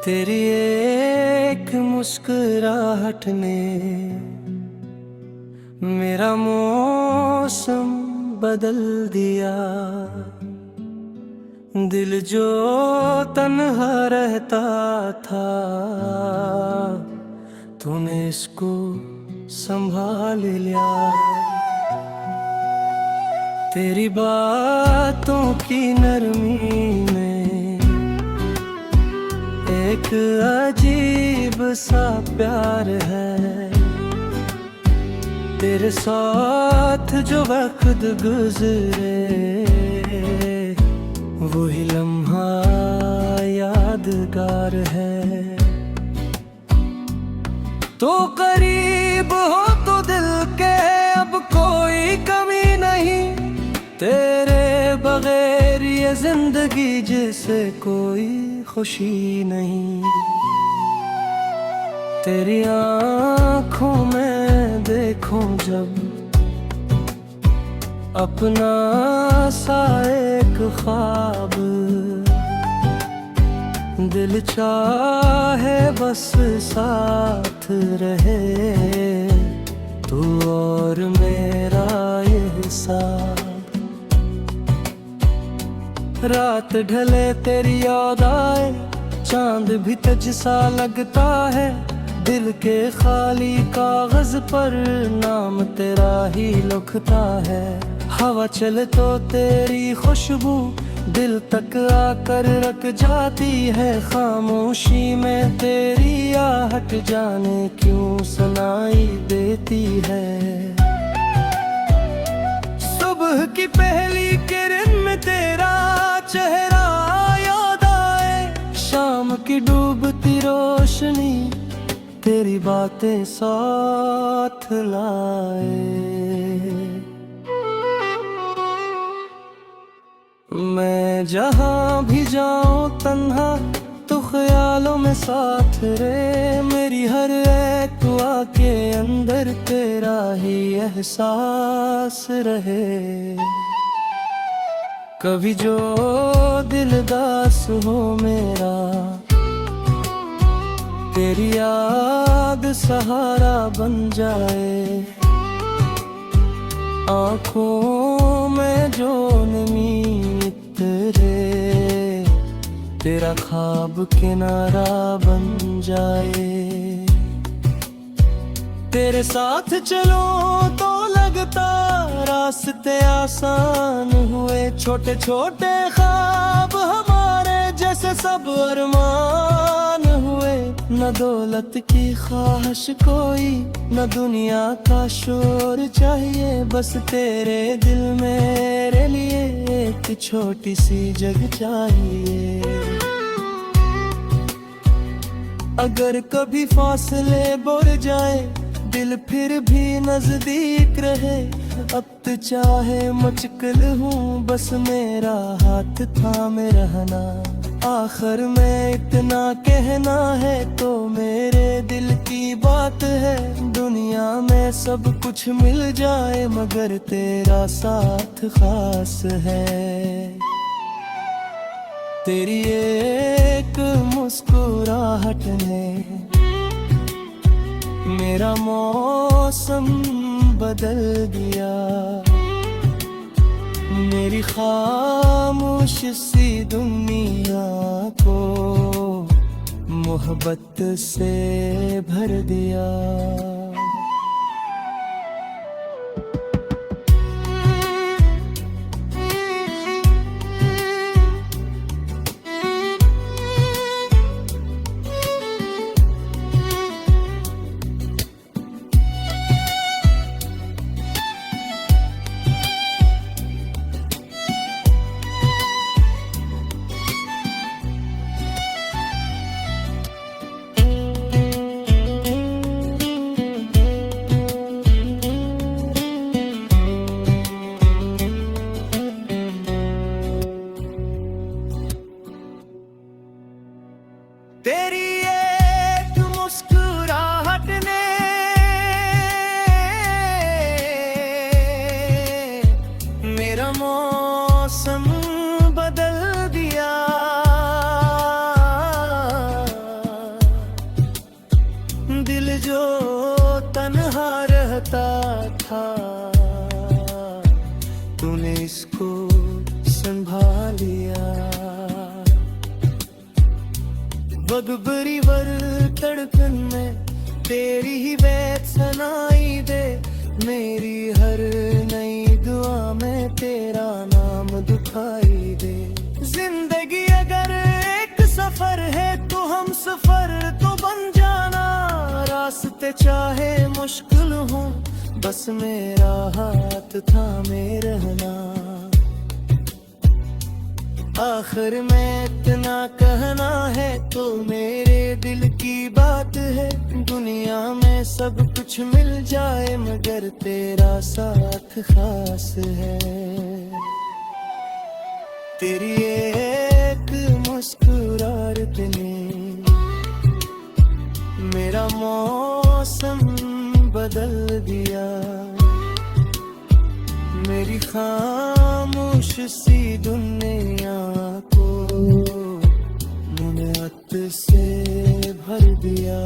तेरी एक मुस्कुराहट ने मेरा मौसम बदल दिया। दिल जो तन्हा रहता था, तूने इसको संभाल लिया। तेरी बातों की नरमी में एक अजीब सा प्यार है। तेरे साथ जो वक्त गुजरे, वही लम्हा यादगार है। तो करीब हो तो दिल के अब कोई कमी नहीं। तेरे बगैर ये जिंदगी जैसे कोई खुशी नहीं। तेरी आँखों में देखूं जब अपना सा एक ख्वाब, दिल चाहे बस साथ रहे तू और मेरा ये हिसाब। रात ढले तेरी याद आए, चांद भी तुझ सा लगता है। दिल के खाली कागज पर नाम तेरा ही लिखता है। हवा चले तो तेरी खुशबू दिल तक आकर रख जाती है। खामोशी में तेरी आहट जाने क्यों सुनाई देती है। सुबह की पहली किरण में तेरा चेहरा याद आए। शाम की डूबती रोशनी तेरी बातें साथ लाए। मैं जहाँ भी जाऊँ तन्हा तो ख्यालों में साथ रे। मेरी हर एक दुआ के अंदर तेरा ही एहसास रहे। कभी जो दिल दास हो मेरा, तेरी याद सहारा बन जाए। आँखों में जो नमी तेरे, तेरा ख्वाब किनारा बन जाए। तेरे साथ चलो तो लगता रास्ते आसान हुए। छोटे छोटे ख्वाब हमारे जैसे सब अरमान हुए। न दौलत की ख्वाहिश कोई, न दुनिया का शोर चाहिए। बस तेरे दिल मेरे लिए एक छोटी सी जगह चाहिए। अगर कभी फासले बढ़ जाए, दिल फिर भी नजदीक रहे। अब तो चाहे मुश्किल हूँ, बस मेरा हाथ थामे रहना। आखिर में इतना कहना है तो मेरे दिल की बात है। दुनिया में सब कुछ मिल जाए मगर तेरा साथ खास है। तेरी एक मुस्कुराहट ने मेरा मौसम बदल दिया। मेरी खामोश सी दुनिया को मोहब्बत से भर दिया। जो तन्हा रहता था, तूने इसको संभालिया। बगबरी वर तड़कन में तेरी ही बैत सुनाई दे, मेरी हर नई दुआ में तेरा नाम दुखाई दे। जिंदगी अगर एक सफर है तो हम सफर तो बन जाना, रास्ते चाहे मुश्किल हो बस मेरा हाथ थामे रहना। आखिर में इतना कहना है तो मेरे दिल की बात है, दुनिया में सब कुछ मिल जाए मगर तेरा साथ खास है। तेरी एक मुस्कुराहट ने मेरा मौसम बदल दिया, मेरी खामोश सी दुनिया को मुनअत से भर दिया।